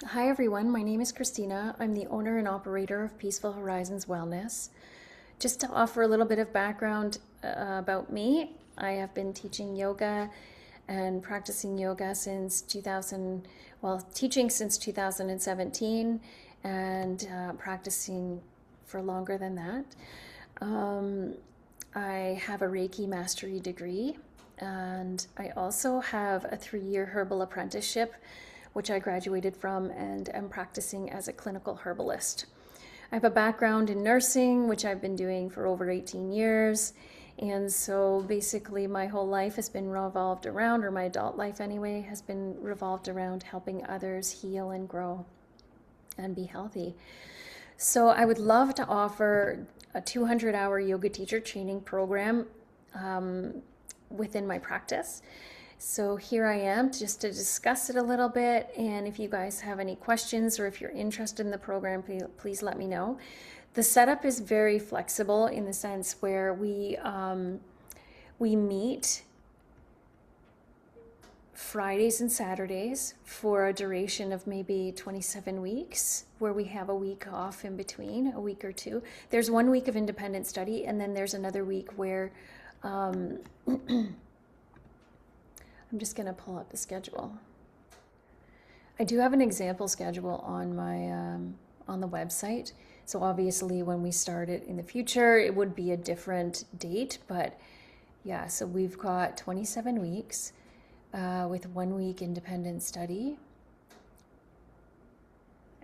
Hi everyone, my name is Christina. I'm the owner and operator of Peaceful Horizons Wellness. Just to offer a little bit of background about me, I have been teaching yoga and practicing yoga since 2000, teaching since 2017 and practicing for longer than that. Um, I have a Reiki mastery degree, and I also have a 3 year herbal apprenticeship, which I graduated from and am practicing as a clinical herbalist. I have a background in nursing, which I've been doing for over 18 years. And so basically, my whole life has been revolved around, or my adult life anyway, has been revolved around helping others heal and grow and be healthy. So I would love to offer a 200-hour yoga teacher training program within my practice. So here I am just to discuss it a little bit. And if you guys have any questions or if you're interested in the program, please let me know. The setup is very flexible in the sense where we meet Fridays and Saturdays for a duration of maybe 27 weeks, where we have a week off in between, a week or two. There's 1 week of independent study, and then there's another week where I'm just going to pull up the schedule. I do have an example schedule on my on the website. So obviously, when we start it in the future, it would be a different date. But yeah, so we've got 27 weeks with 1 week independent study.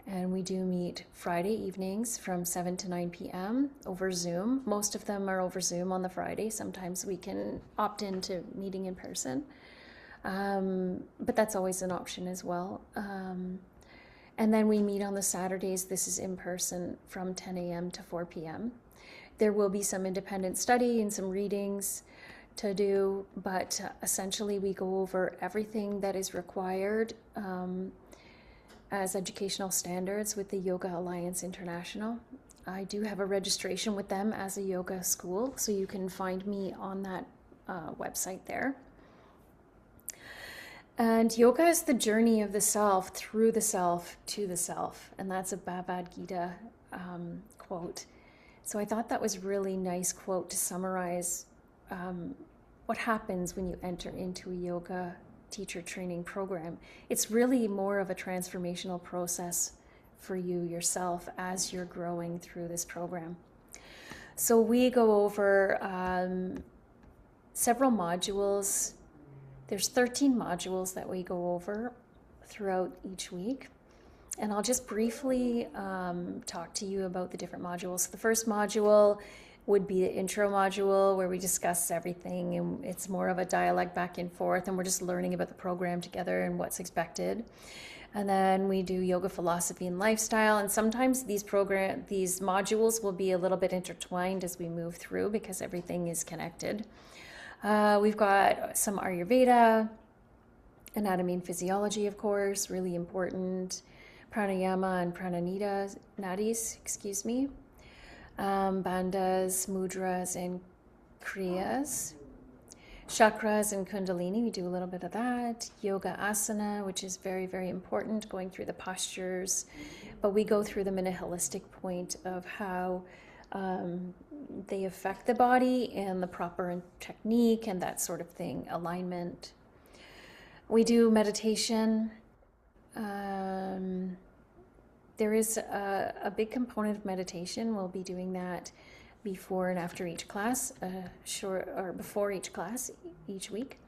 And we do meet Friday evenings from 7 to 9 p.m. over Zoom. Most of them are over Zoom on the Friday. Sometimes we can opt into meeting in person. But that's always an option as well. And then we meet on the Saturdays. This is in person from 10 a.m. to 4 p.m. There will be some independent study and some readings to do, but essentially we go over everything that is required as educational standards with the Yoga Alliance International. I do have a registration with them as a yoga school, so you can find me on that website there. And yoga is the journey of the self through the self to the self. And that's a Bhagavad Gita quote. So I thought that was a really nice quote to summarize what happens when you enter into a yoga teacher training program. It's really more of a transformational process for you yourself as you're growing through this program. So we go over several modules. There's 13 modules that we go over throughout each week. And I'll just briefly talk to you about the different modules. So the first module would be the intro module, where we discuss everything, and it's more of a dialogue back and forth, and we're just learning about the program together and what's expected. And then we do yoga philosophy and lifestyle, and sometimes these modules will be a little bit intertwined as we move through because everything is connected. We've got some Ayurveda, anatomy and physiology, of course, really important. Pranayama and nadis, bandhas, mudras, and kriyas. Chakras and kundalini, we do a little bit of that. Yoga asana, which is very, very important, going through the postures. But we go through them in a holistic point of how they affect the body and the proper technique and that sort of thing, alignment. We do meditation. There is a big component of meditation. We'll be doing that before and after each class, before each class each week.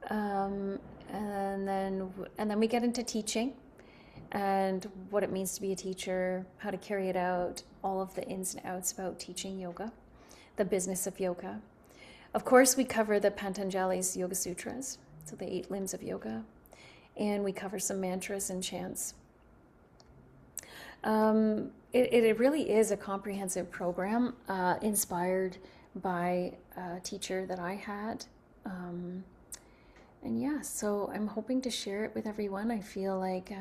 And then we get into teaching and what it means to be a teacher, how to carry it out, all of the ins and outs about teaching yoga, the business of yoga. Of course, we cover the Patanjali's Yoga Sutras, so the 8 limbs of yoga, and we cover some mantras and chants. It really is a comprehensive program inspired by a teacher that I had. And yeah, so I'm hoping to share it with everyone. I feel like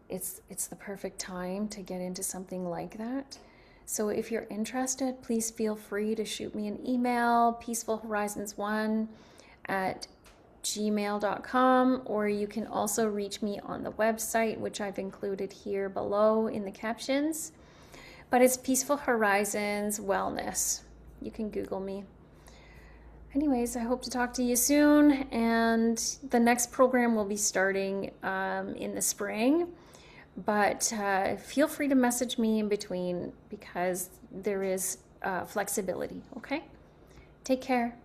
it's the perfect time to get into something like that. So if you're interested, please feel free to shoot me an email, peacefulhorizons1 peacefulhorizons@gmail.com, or you can also reach me on the website, which I've included here below in the captions. But it's Peaceful Horizons Wellness. You can Google me. Anyways, I hope to talk to you soon, and the next program will be starting in the spring. But feel free to message me in between because there is flexibility, okay? Take care.